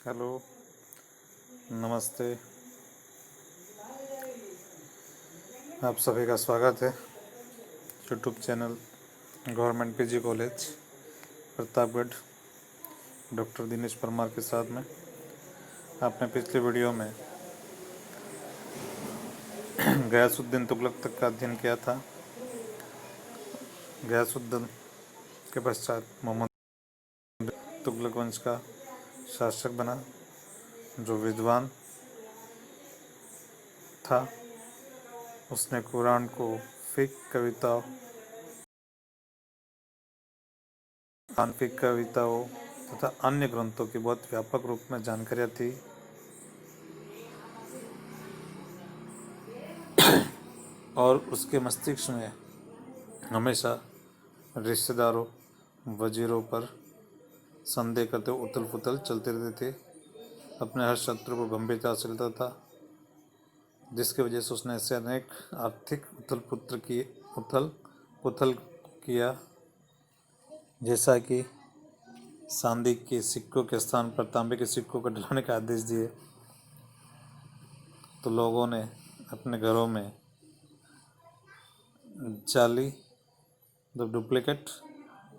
Hello, नमस्ते। आप सभी का स्वागत है YouTube channel government PG college Pratapgarh doctor Dinesh Parmar के साथ में। आपने पिछले वीडियो में गयासुद्दीन तुगलक तक का अध्ययन किया था। गयासुद्दीन के पश्चात मोहम्मद तुगलक वंश का शासक बना, जो विद्वान था। उसने कुरान को फिक कविताओं तथा अन्य ग्रंथों की बहुत व्यापक रूप में जानकारियाँ थी। और उसके मस्तिष्क में हमेशा रिश्तेदारों, वजीरों पर संदेह करते उथल पुथल चलते रहते थे। अपने हर शत्रु को गंभीरता से लेता था, जिसकी वजह से उसने ऐसे अनेक आर्थिक उथल पुथल किया, जैसा कि चांदी के सिक्कों के स्थान पर तांबे के सिक्कों को डलाने का आदेश दिए। तो लोगों ने अपने घरों में जाली डुप्लीकेट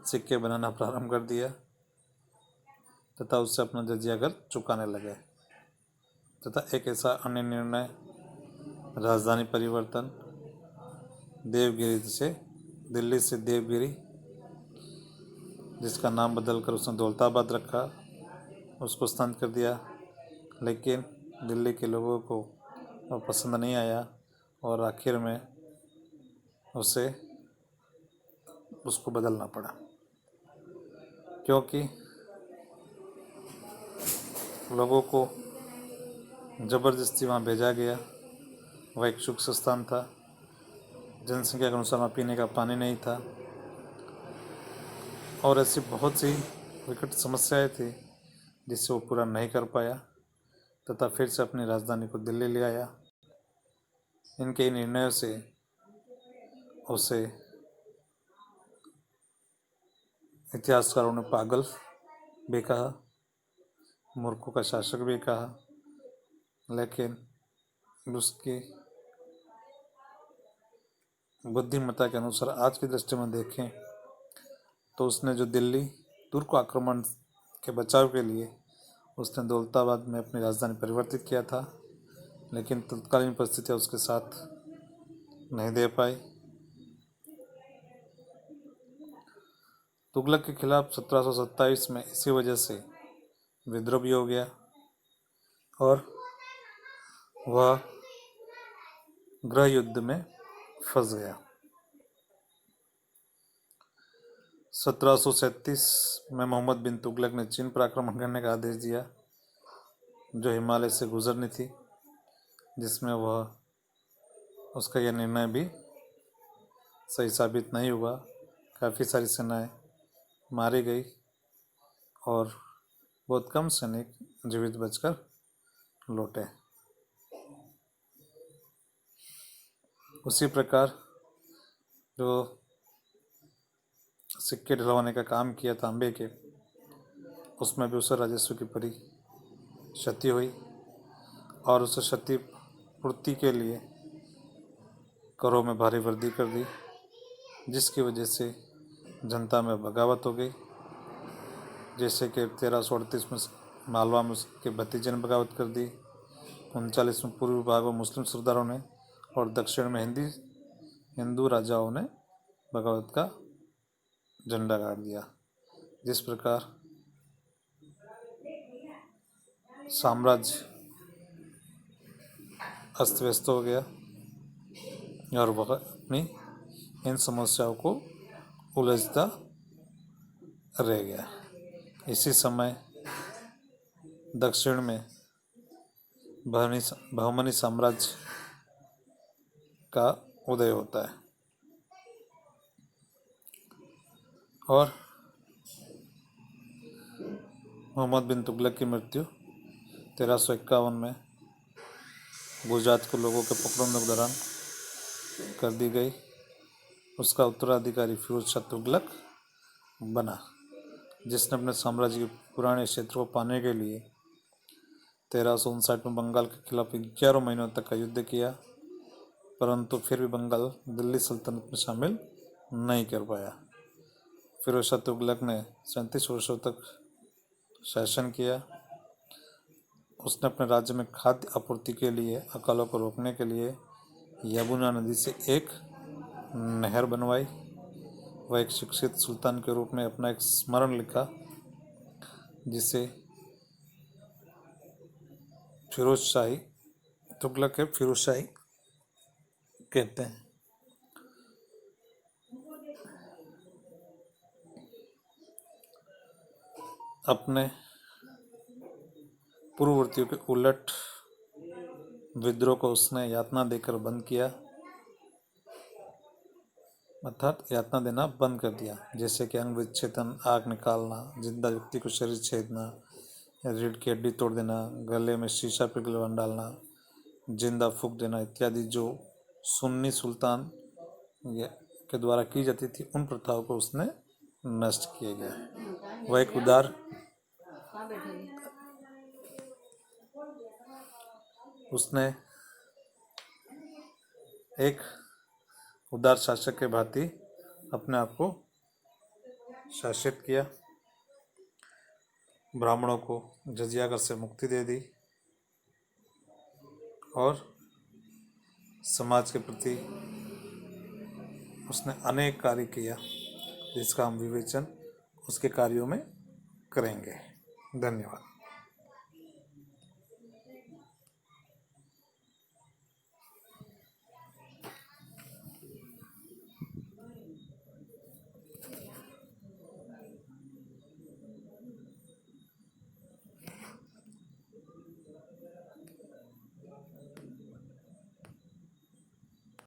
सिक्के बनाना प्रारंभ कर दिया तथा उससे अपना जजिया कर चुकाने लगे। तथा एक ऐसा अन्य निर्णय, राजधानी परिवर्तन, दिल्ली से देवगिरी, जिसका नाम बदलकर उसने दौलताबाद रखा, उसको स्थान कर दिया। लेकिन दिल्ली के लोगों को वह पसंद नहीं आया और आखिर में उसको बदलना पड़ा, क्योंकि लोगों को ज़बरदस्ती वहाँ भेजा गया। वह एक शुष्क स्थान था, जनसंख्या के अनुसार वहाँ पीने का पानी नहीं था और ऐसी बहुत सी विकट समस्याएं थी जिससे वो पूरा नहीं कर पाया तथा फिर से अपनी राजधानी को दिल्ली ले आया। इनके निर्णयों से उसे इतिहासकारों ने पागल भी कहा, मूर्खों का शासक भी कहा। लेकिन उसकी बुद्धिमत्ता के अनुसार आज की दृष्टि में देखें तो उसने जो दिल्ली तुर्क आक्रमण के बचाव के लिए उसने दौलताबाद में अपनी राजधानी परिवर्तित किया था, लेकिन तत्कालीन परिस्थितियाँ उसके साथ नहीं दे पाई। तुगलक के खिलाफ 1727 में इसी वजह से विद्रोह भी हो गया और वह गृह युद्ध में फंस गया। 1737 में मोहम्मद बिन तुगलक ने चीन पर आक्रमण करने का आदेश दिया, जो हिमालय से गुजरनी थी, जिसमें उसका यह निर्णय भी सही साबित नहीं हुआ। काफ़ी सारी सेनाएं मारी गई और बहुत कम सैनिक जीवित बचकर लौटे। उसी प्रकार जो सिक्के ढलवाने का काम किया तांबे के, उसमें भी उसे राजस्व की बड़ी क्षति हुई और उसे क्षति पूर्ति के लिए करों में भारी वृद्धि कर दी, जिसकी वजह से जनता में बगावत हो गई। जैसे कि 1338 में मालवा में उसके भतीजे ने बगावत कर दी, 39 में पूर्वी भाग में मुस्लिम सरदारों ने और दक्षिण में हिंदू राजाओं ने बगावत का झंडा गाड़ दिया। जिस प्रकार साम्राज्य अस्त व्यस्त हो गया और वह अपनी इन समस्याओं को उलझता रह गया। इसी समय दक्षिण में बहमनी साम्राज्य का उदय होता है और मोहम्मद बिन तुगलक की मृत्यु 1351 में गुजरात को लोगों के पकड़ने के दौरान कर दी गई। उसका उत्तराधिकारी फिरोज शाह तुगलक बना, जिसने अपने साम्राज्य के पुराने क्षेत्र को पाने के लिए 1359 में बंगाल के खिलाफ 11 महीनों तक का युद्ध किया, परंतु फिर भी बंगाल दिल्ली सल्तनत में शामिल नहीं कर पाया। फिरोज शाह तुगलक ने 37 वर्षों तक शासन किया। उसने अपने राज्य में खाद्य आपूर्ति के लिए अकालों को रोकने के लिए यमुना नदी से एक नहर बनवाई। वह एक शिक्षित सुल्तान के रूप में अपना एक स्मरण लिखा, जिसे फिरोज शाही तुगलक के फिरोज शाही कहते हैं। अपने पूर्ववर्तियों के उलट विद्रोह को उसने यातना देकर बंद किया, अर्थात यातना देना बंद कर दिया, जैसे कि अंग विच्छेदन, आग निकालना, जिंदा व्यक्ति को शरीर छेदना, रीढ़ की हड्डी तोड़ देना, गले में शीशा पिघलवा डालना, जिंदा फूंक देना इत्यादि जो सुन्नी सुल्तान के द्वारा की जाती थी, उन प्रथाओं को उसने नष्ट किया गया। वह एक उदार उसने एक उदार शासक के भांति अपने आप को शासित किया। ब्राह्मणों को जजिया कर से मुक्ति दे दी और समाज के प्रति उसने अनेक कार्य किया, जिसका हम विवेचन उसके कार्यों में करेंगे। धन्यवाद।